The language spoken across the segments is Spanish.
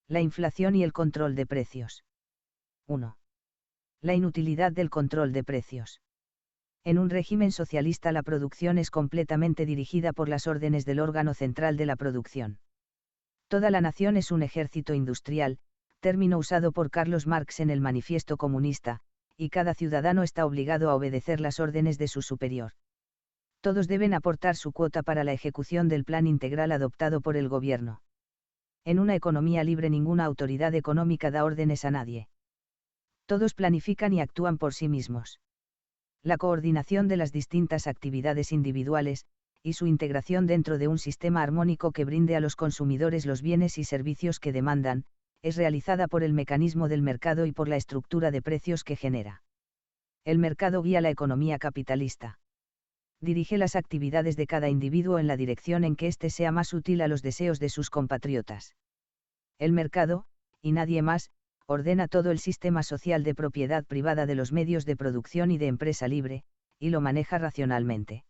La inflación y el control de precios. 1. La inutilidad del control de precios. En un régimen socialista la producción es completamente dirigida por las órdenes del órgano central de la producción. Toda la nación es un ejército industrial, término usado por Carlos Marx en el Manifiesto Comunista, y cada ciudadano está obligado a obedecer las órdenes de su superior. Todos deben aportar su cuota para la ejecución del plan integral adoptado por el gobierno. En una economía libre ninguna autoridad económica da órdenes a nadie. Todos planifican y actúan por sí mismos. La coordinación de las distintas actividades individuales, y su integración dentro de un sistema armónico que brinde a los consumidores los bienes y servicios que demandan, es realizada por el mecanismo del mercado y por la estructura de precios que genera. El mercado guía la economía capitalista. Dirige las actividades de cada individuo en la dirección en que éste sea más útil a los deseos de sus compatriotas. El mercado, y nadie más, ordena todo el sistema social de propiedad privada de los medios de producción y de empresa libre, y lo maneja racionalmente.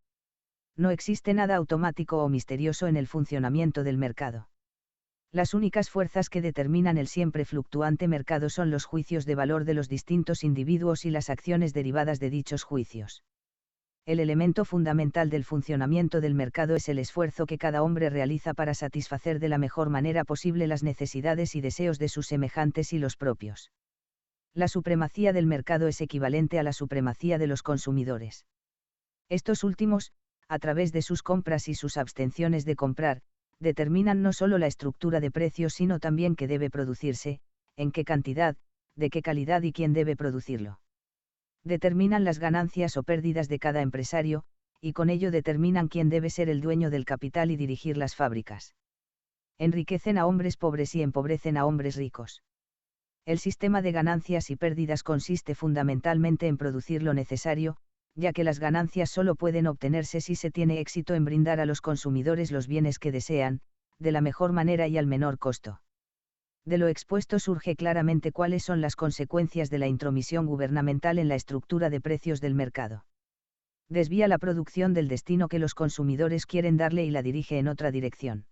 No existe nada automático o misterioso en el funcionamiento del mercado. Las únicas fuerzas que determinan el siempre fluctuante mercado son los juicios de valor de los distintos individuos y las acciones derivadas de dichos juicios. El elemento fundamental del funcionamiento del mercado es el esfuerzo que cada hombre realiza para satisfacer de la mejor manera posible las necesidades y deseos de sus semejantes y los propios. La supremacía del mercado es equivalente a la supremacía de los consumidores. Estos últimos, a través de sus compras y sus abstenciones de comprar, determinan no solo la estructura de precios sino también qué debe producirse, en qué cantidad, de qué calidad y quién debe producirlo. Determinan las ganancias o pérdidas de cada empresario, y con ello determinan quién debe ser el dueño del capital y dirigir las fábricas. Enriquecen a hombres pobres y empobrecen a hombres ricos. El sistema de ganancias y pérdidas consiste fundamentalmente en producir lo necesario, ya que las ganancias solo pueden obtenerse si se tiene éxito en brindar a los consumidores los bienes que desean, de la mejor manera y al menor costo. De lo expuesto surge claramente cuáles son las consecuencias de la intromisión gubernamental en la estructura de precios del mercado. Desvía la producción del destino que los consumidores quieren darle y la dirige en otra dirección.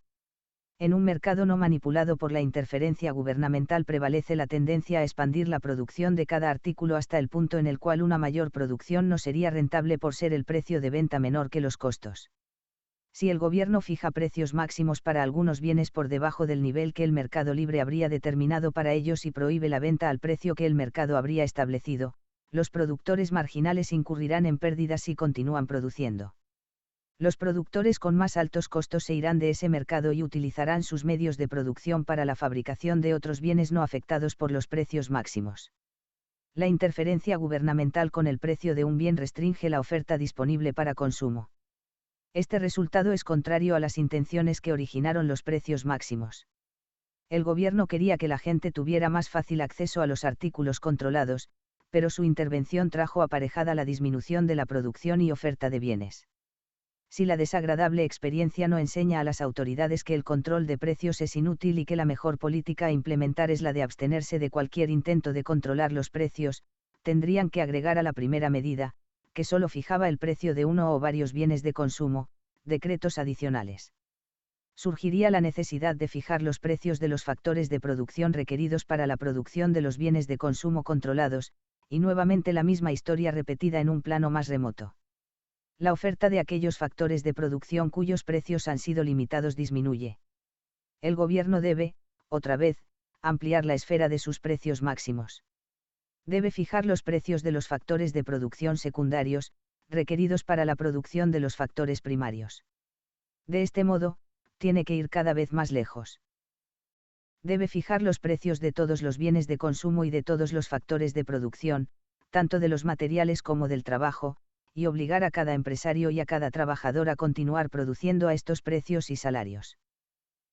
En un mercado no manipulado por la interferencia gubernamental prevalece la tendencia a expandir la producción de cada artículo hasta el punto en el cual una mayor producción no sería rentable por ser el precio de venta menor que los costos. Si el gobierno fija precios máximos para algunos bienes por debajo del nivel que el mercado libre habría determinado para ellos y prohíbe la venta al precio que el mercado habría establecido, los productores marginales incurrirán en pérdidas si continúan produciendo. Los productores con más altos costos se irán de ese mercado y utilizarán sus medios de producción para la fabricación de otros bienes no afectados por los precios máximos. La interferencia gubernamental con el precio de un bien restringe la oferta disponible para consumo. Este resultado es contrario a las intenciones que originaron los precios máximos. El gobierno quería que la gente tuviera más fácil acceso a los artículos controlados, pero su intervención trajo aparejada la disminución de la producción y oferta de bienes. Si la desagradable experiencia no enseña a las autoridades que el control de precios es inútil y que la mejor política a implementar es la de abstenerse de cualquier intento de controlar los precios, tendrían que agregar a la primera medida, que solo fijaba el precio de uno o varios bienes de consumo, decretos adicionales. Surgiría la necesidad de fijar los precios de los factores de producción requeridos para la producción de los bienes de consumo controlados, y nuevamente la misma historia repetida en un plano más remoto. La oferta de aquellos factores de producción cuyos precios han sido limitados disminuye. El gobierno debe, otra vez, ampliar la esfera de sus precios máximos. Debe fijar los precios de los factores de producción secundarios, requeridos para la producción de los factores primarios. De este modo, tiene que ir cada vez más lejos. Debe fijar los precios de todos los bienes de consumo y de todos los factores de producción, tanto de los materiales como del trabajo, y obligar a cada empresario y a cada trabajador a continuar produciendo a estos precios y salarios.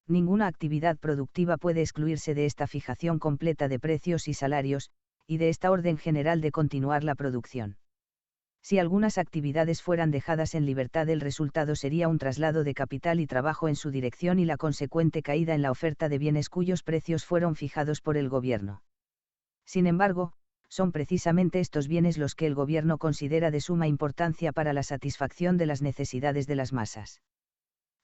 Ninguna actividad productiva puede excluirse de esta fijación completa de precios y salarios, y de esta orden general de continuar la producción. Si algunas actividades fueran dejadas en libertad, el resultado sería un traslado de capital y trabajo en su dirección y la consecuente caída en la oferta de bienes cuyos precios fueron fijados por el gobierno. Sin embargo, son precisamente estos bienes los que el gobierno considera de suma importancia para la satisfacción de las necesidades de las masas.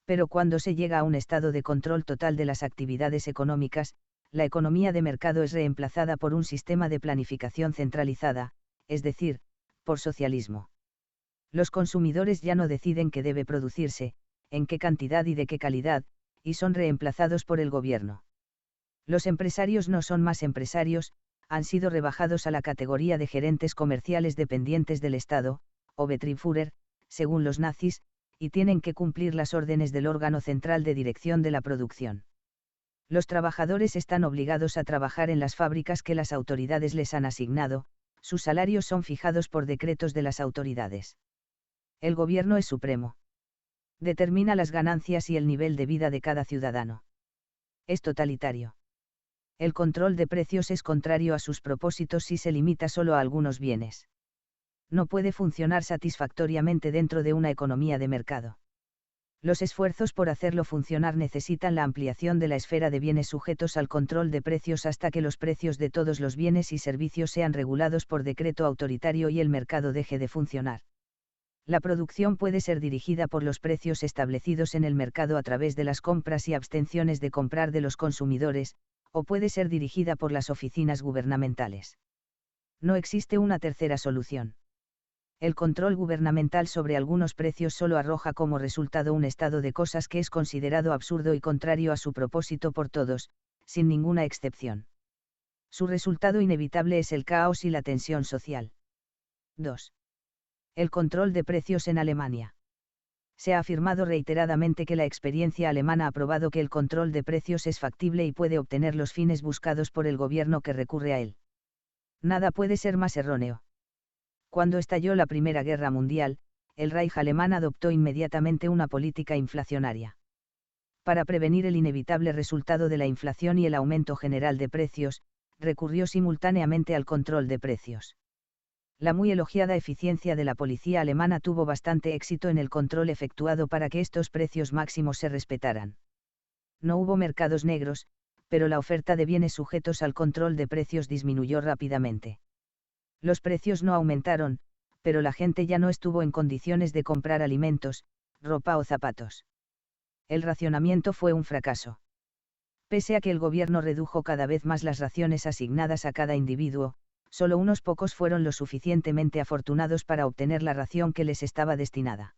Pero cuando se llega a un estado de control total de las actividades económicas, la economía de mercado es reemplazada por un sistema de planificación centralizada, es decir, por socialismo. Los consumidores ya no deciden qué debe producirse, en qué cantidad y de qué calidad, y son reemplazados por el gobierno. Los empresarios no son más empresarios, han sido rebajados a la categoría de gerentes comerciales dependientes del Estado, o Betriebsführer, según los nazis, y tienen que cumplir las órdenes del órgano central de dirección de la producción. Los trabajadores están obligados a trabajar en las fábricas que las autoridades les han asignado, sus salarios son fijados por decretos de las autoridades. El gobierno es supremo. Determina las ganancias y el nivel de vida de cada ciudadano. Es totalitario. El control de precios es contrario a sus propósitos si se limita solo a algunos bienes. No puede funcionar satisfactoriamente dentro de una economía de mercado. Los esfuerzos por hacerlo funcionar necesitan la ampliación de la esfera de bienes sujetos al control de precios hasta que los precios de todos los bienes y servicios sean regulados por decreto autoritario y el mercado deje de funcionar. La producción puede ser dirigida por los precios establecidos en el mercado a través de las compras y abstenciones de comprar de los consumidores, o puede ser dirigida por las oficinas gubernamentales. No existe una tercera solución. El control gubernamental sobre algunos precios solo arroja como resultado un estado de cosas que es considerado absurdo y contrario a su propósito por todos, sin ninguna excepción. Su resultado inevitable es el caos y la tensión social. 2. El control de precios en Alemania. Se ha afirmado reiteradamente que la experiencia alemana ha probado que el control de precios es factible y puede obtener los fines buscados por el gobierno que recurre a él. Nada puede ser más erróneo. Cuando estalló la Primera Guerra Mundial, el Reich alemán adoptó inmediatamente una política inflacionaria. Para prevenir el inevitable resultado de la inflación y el aumento general de precios, recurrió simultáneamente al control de precios. La muy elogiada eficiencia de la policía alemana tuvo bastante éxito en el control efectuado para que estos precios máximos se respetaran. No hubo mercados negros, pero la oferta de bienes sujetos al control de precios disminuyó rápidamente. Los precios no aumentaron, pero la gente ya no estuvo en condiciones de comprar alimentos, ropa o zapatos. El racionamiento fue un fracaso. Pese a que el gobierno redujo cada vez más las raciones asignadas a cada individuo, solo unos pocos fueron lo suficientemente afortunados para obtener la ración que les estaba destinada.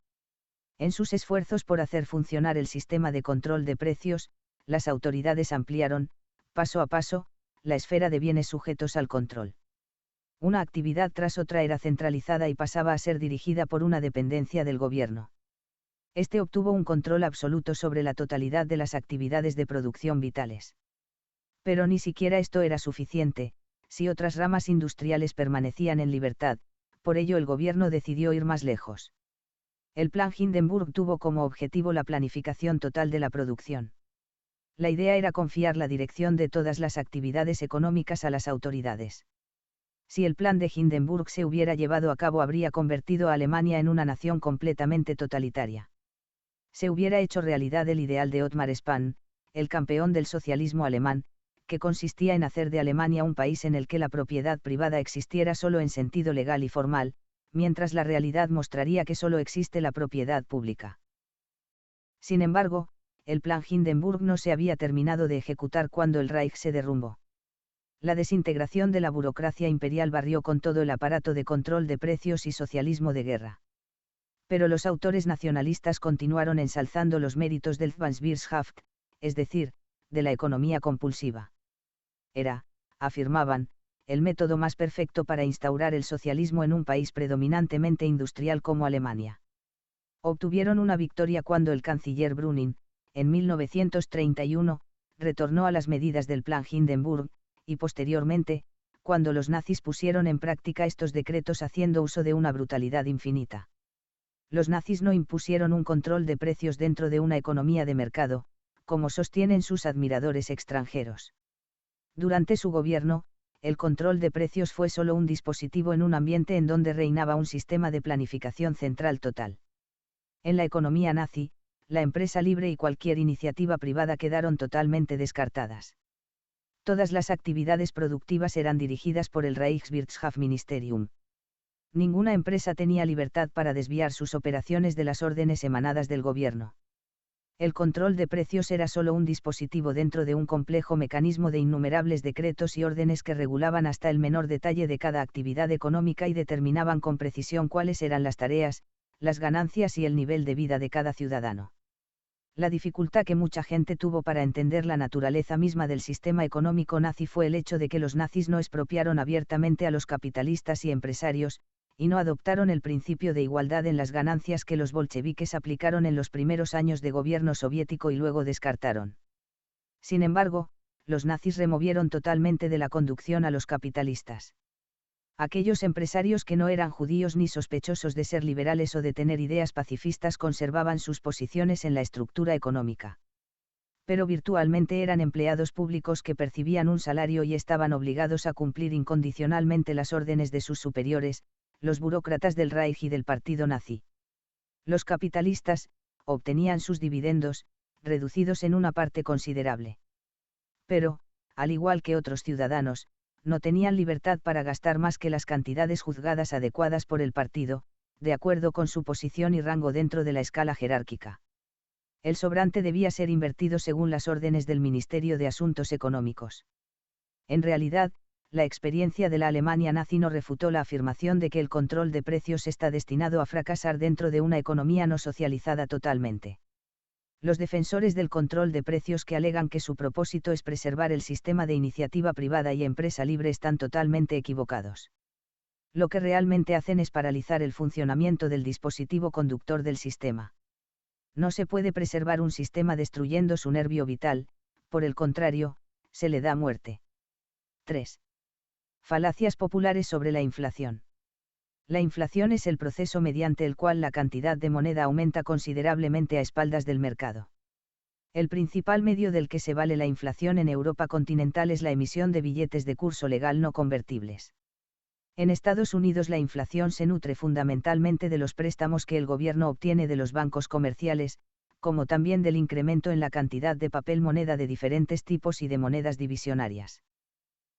En sus esfuerzos por hacer funcionar el sistema de control de precios, las autoridades ampliaron, paso a paso, la esfera de bienes sujetos al control. Una actividad tras otra era centralizada y pasaba a ser dirigida por una dependencia del gobierno. Este obtuvo un control absoluto sobre la totalidad de las actividades de producción vitales. Pero ni siquiera esto era suficiente, si otras ramas industriales permanecían en libertad, por ello el gobierno decidió ir más lejos. El Plan Hindenburg tuvo como objetivo la planificación total de la producción. La idea era confiar la dirección de todas las actividades económicas a las autoridades. Si el plan de Hindenburg se hubiera llevado a cabo, habría convertido a Alemania en una nación completamente totalitaria. Se hubiera hecho realidad el ideal de Otmar Spahn, el campeón del socialismo alemán, que consistía en hacer de Alemania un país en el que la propiedad privada existiera solo en sentido legal y formal, mientras la realidad mostraría que solo existe la propiedad pública. Sin embargo, el plan Hindenburg no se había terminado de ejecutar cuando el Reich se derrumbó. La desintegración de la burocracia imperial barrió con todo el aparato de control de precios y socialismo de guerra. Pero los autores nacionalistas continuaron ensalzando los méritos del Zwangswirtschaft, es decir, de la economía compulsiva. Era, afirmaban, el método más perfecto para instaurar el socialismo en un país predominantemente industrial como Alemania. Obtuvieron una victoria cuando el canciller Brüning, en 1931, retornó a las medidas del plan Hindenburg, y posteriormente, cuando los nazis pusieron en práctica estos decretos haciendo uso de una brutalidad infinita. Los nazis no impusieron un control de precios dentro de una economía de mercado, como sostienen sus admiradores extranjeros. Durante su gobierno, el control de precios fue solo un dispositivo en un ambiente en donde reinaba un sistema de planificación central total. En la economía nazi, la empresa libre y cualquier iniciativa privada quedaron totalmente descartadas. Todas las actividades productivas eran dirigidas por el Reichswirtschaftsministerium. Ninguna empresa tenía libertad para desviar sus operaciones de las órdenes emanadas del gobierno. El control de precios era solo un dispositivo dentro de un complejo mecanismo de innumerables decretos y órdenes que regulaban hasta el menor detalle de cada actividad económica y determinaban con precisión cuáles eran las tareas, las ganancias y el nivel de vida de cada ciudadano. La dificultad que mucha gente tuvo para entender la naturaleza misma del sistema económico nazi fue el hecho de que los nazis no expropiaron abiertamente a los capitalistas y empresarios, y no adoptaron el principio de igualdad en las ganancias que los bolcheviques aplicaron en los primeros años de gobierno soviético y luego descartaron. Sin embargo, los nazis removieron totalmente de la conducción a los capitalistas. Aquellos empresarios que no eran judíos ni sospechosos de ser liberales o de tener ideas pacifistas conservaban sus posiciones en la estructura económica. Pero virtualmente eran empleados públicos que percibían un salario y estaban obligados a cumplir incondicionalmente las órdenes de sus superiores, los burócratas del Reich y del partido nazi. Los capitalistas obtenían sus dividendos, reducidos en una parte considerable. Pero, al igual que otros ciudadanos, no tenían libertad para gastar más que las cantidades juzgadas adecuadas por el partido, de acuerdo con su posición y rango dentro de la escala jerárquica. El sobrante debía ser invertido según las órdenes del Ministerio de Asuntos Económicos. En realidad, la experiencia de la Alemania nazi no refutó la afirmación de que el control de precios está destinado a fracasar dentro de una economía no socializada totalmente. Los defensores del control de precios que alegan que su propósito es preservar el sistema de iniciativa privada y empresa libre están totalmente equivocados. Lo que realmente hacen es paralizar el funcionamiento del dispositivo conductor del sistema. No se puede preservar un sistema destruyendo su nervio vital, por el contrario, se le da muerte. 3. Falacias populares sobre la inflación. La inflación es el proceso mediante el cual la cantidad de moneda aumenta considerablemente a espaldas del mercado. El principal medio del que se vale la inflación en Europa continental es la emisión de billetes de curso legal no convertibles. En Estados Unidos la inflación se nutre fundamentalmente de los préstamos que el gobierno obtiene de los bancos comerciales, como también del incremento en la cantidad de papel moneda de diferentes tipos y de monedas divisionarias.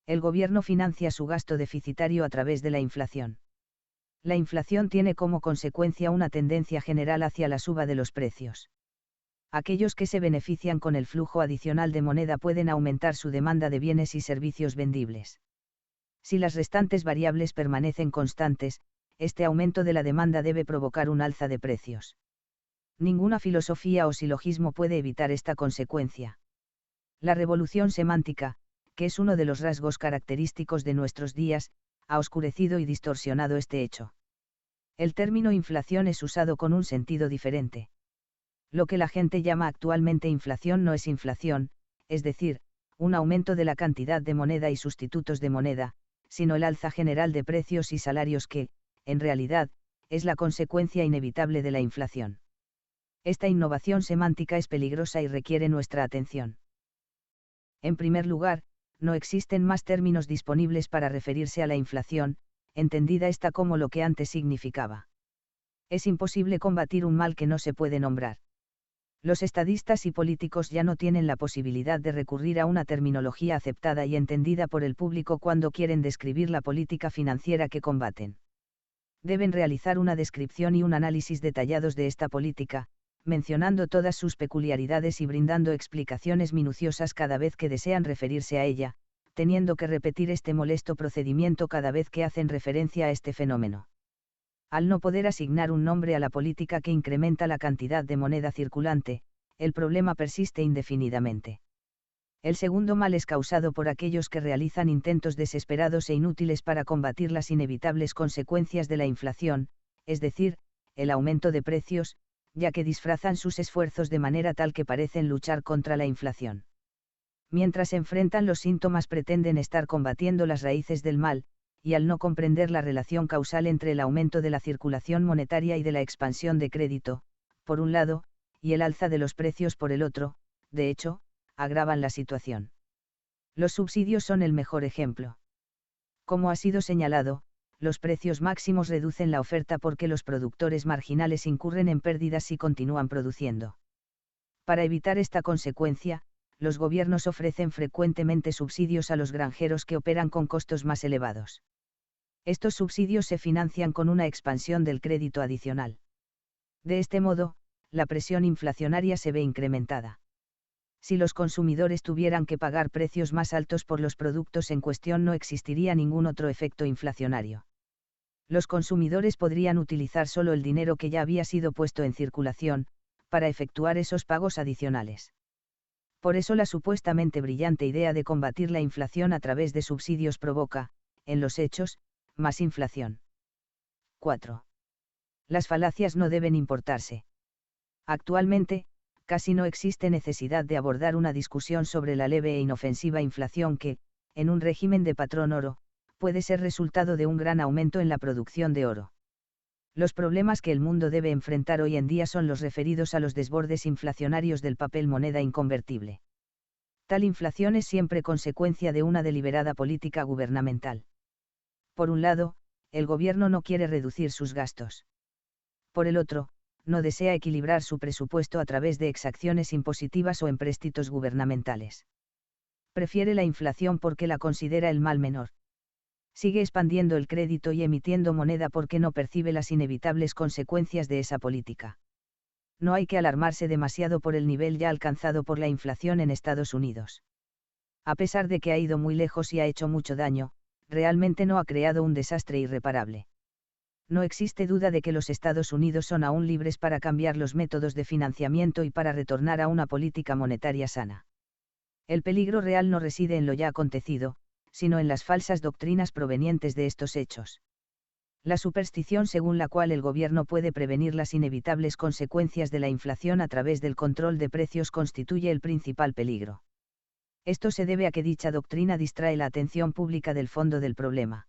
El gobierno financia su gasto deficitario a través de la inflación. La inflación tiene como consecuencia una tendencia general hacia la suba de los precios. Aquellos que se benefician con el flujo adicional de moneda pueden aumentar su demanda de bienes y servicios vendibles. Si las restantes variables permanecen constantes, este aumento de la demanda debe provocar un alza de precios. Ninguna filosofía o silogismo puede evitar esta consecuencia. La revolución semántica, que es uno de los rasgos característicos de nuestros días, ha oscurecido y distorsionado este hecho. El término inflación es usado con un sentido diferente. Lo que la gente llama actualmente inflación no es inflación, es decir, un aumento de la cantidad de moneda y sustitutos de moneda, sino el alza general de precios y salarios que, en realidad, es la consecuencia inevitable de la inflación. Esta innovación semántica es peligrosa y requiere nuestra atención. En primer lugar, no existen más términos disponibles para referirse a la inflación, entendida esta como lo que antes significaba. Es imposible combatir un mal que no se puede nombrar. Los estadistas y políticos ya no tienen la posibilidad de recurrir a una terminología aceptada y entendida por el público cuando quieren describir la política financiera que combaten. Deben realizar una descripción y un análisis detallados de esta política, mencionando todas sus peculiaridades y brindando explicaciones minuciosas cada vez que desean referirse a ella, teniendo que repetir este molesto procedimiento cada vez que hacen referencia a este fenómeno. Al no poder asignar un nombre a la política que incrementa la cantidad de moneda circulante, el problema persiste indefinidamente. El segundo mal es causado por aquellos que realizan intentos desesperados e inútiles para combatir las inevitables consecuencias de la inflación, es decir, el aumento de precios, ya que disfrazan sus esfuerzos de manera tal que parecen luchar contra la inflación. Mientras enfrentan los síntomas pretenden estar combatiendo las raíces del mal, y al no comprender la relación causal entre el aumento de la circulación monetaria y de la expansión de crédito, por un lado, y el alza de los precios por el otro, de hecho, agravan la situación. Los subsidios son el mejor ejemplo. Como ha sido señalado, los precios máximos reducen la oferta porque los productores marginales incurren en pérdidas si continúan produciendo. Para evitar esta consecuencia, los gobiernos ofrecen frecuentemente subsidios a los granjeros que operan con costos más elevados. Estos subsidios se financian con una expansión del crédito adicional. De este modo, la presión inflacionaria se ve incrementada. Si los consumidores tuvieran que pagar precios más altos por los productos en cuestión, no existiría ningún otro efecto inflacionario. Los consumidores podrían utilizar solo el dinero que ya había sido puesto en circulación, para efectuar esos pagos adicionales. Por eso la supuestamente brillante idea de combatir la inflación a través de subsidios provoca, en los hechos, más inflación. 4. Las falacias no deben importarse. Actualmente, casi no existe necesidad de abordar una discusión sobre la leve e inofensiva inflación que, en un régimen de patrón oro, puede ser resultado de un gran aumento en la producción de oro. Los problemas que el mundo debe enfrentar hoy en día son los referidos a los desbordes inflacionarios del papel moneda inconvertible. Tal inflación es siempre consecuencia de una deliberada política gubernamental. Por un lado, el gobierno no quiere reducir sus gastos. Por el otro, no desea equilibrar su presupuesto a través de exacciones impositivas o empréstitos gubernamentales. Prefiere la inflación porque la considera el mal menor. Sigue expandiendo el crédito y emitiendo moneda porque no percibe las inevitables consecuencias de esa política. No hay que alarmarse demasiado por el nivel ya alcanzado por la inflación en Estados Unidos. A pesar de que ha ido muy lejos y ha hecho mucho daño, realmente no ha creado un desastre irreparable. No existe duda de que los Estados Unidos son aún libres para cambiar los métodos de financiamiento y para retornar a una política monetaria sana. El peligro real no reside en lo ya acontecido, sino en las falsas doctrinas provenientes de estos hechos. La superstición según la cual el gobierno puede prevenir las inevitables consecuencias de la inflación a través del control de precios constituye el principal peligro. Esto se debe a que dicha doctrina distrae la atención pública del fondo del problema.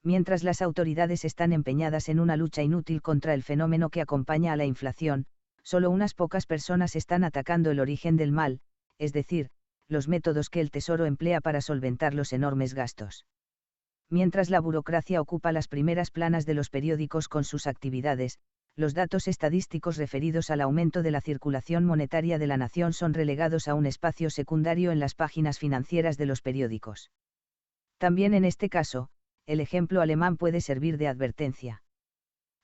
Mientras las autoridades están empeñadas en una lucha inútil contra el fenómeno que acompaña a la inflación, solo unas pocas personas están atacando el origen del mal, es decir, los métodos que el Tesoro emplea para solventar los enormes gastos. Mientras la burocracia ocupa las primeras planas de los periódicos con sus actividades, los datos estadísticos referidos al aumento de la circulación monetaria de la nación son relegados a un espacio secundario en las páginas financieras de los periódicos. También en este caso, el ejemplo alemán puede servir de advertencia.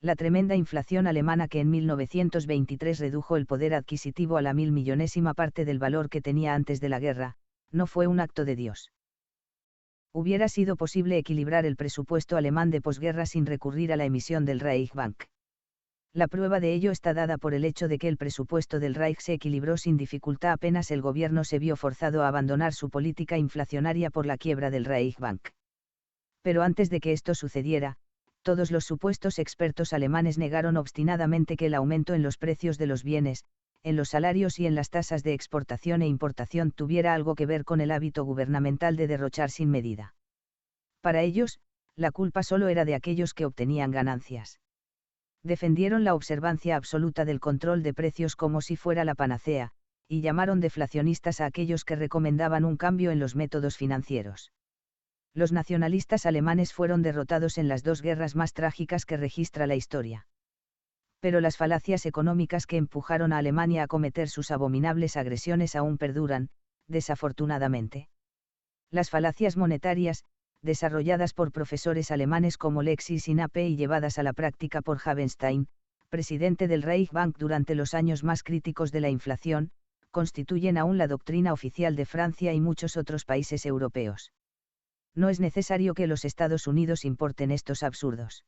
La tremenda inflación alemana que en 1923 redujo el poder adquisitivo a la 1.000.000ª parte del valor que tenía antes de la guerra, no fue un acto de Dios. Hubiera sido posible equilibrar el presupuesto alemán de posguerra sin recurrir a la emisión del Reichsbank. La prueba de ello está dada por el hecho de que el presupuesto del Reich se equilibró sin dificultad apenas el gobierno se vio forzado a abandonar su política inflacionaria por la quiebra del Reichsbank. Pero antes de que esto sucediera, todos los supuestos expertos alemanes negaron obstinadamente que el aumento en los precios de los bienes, en los salarios y en las tasas de exportación e importación tuviera algo que ver con el hábito gubernamental de derrochar sin medida. Para ellos, la culpa solo era de aquellos que obtenían ganancias. Defendieron la observancia absoluta del control de precios como si fuera la panacea, y llamaron deflacionistas a aquellos que recomendaban un cambio en los métodos financieros. Los nacionalistas alemanes fueron derrotados en las dos guerras más trágicas que registra la historia. Pero las falacias económicas que empujaron a Alemania a cometer sus abominables agresiones aún perduran, desafortunadamente. Las falacias monetarias, desarrolladas por profesores alemanes como Lexis Sinape y llevadas a la práctica por Havenstein, presidente del Reichsbank durante los años más críticos de la inflación, constituyen aún la doctrina oficial de Francia y muchos otros países europeos. No es necesario que los Estados Unidos importen estos absurdos.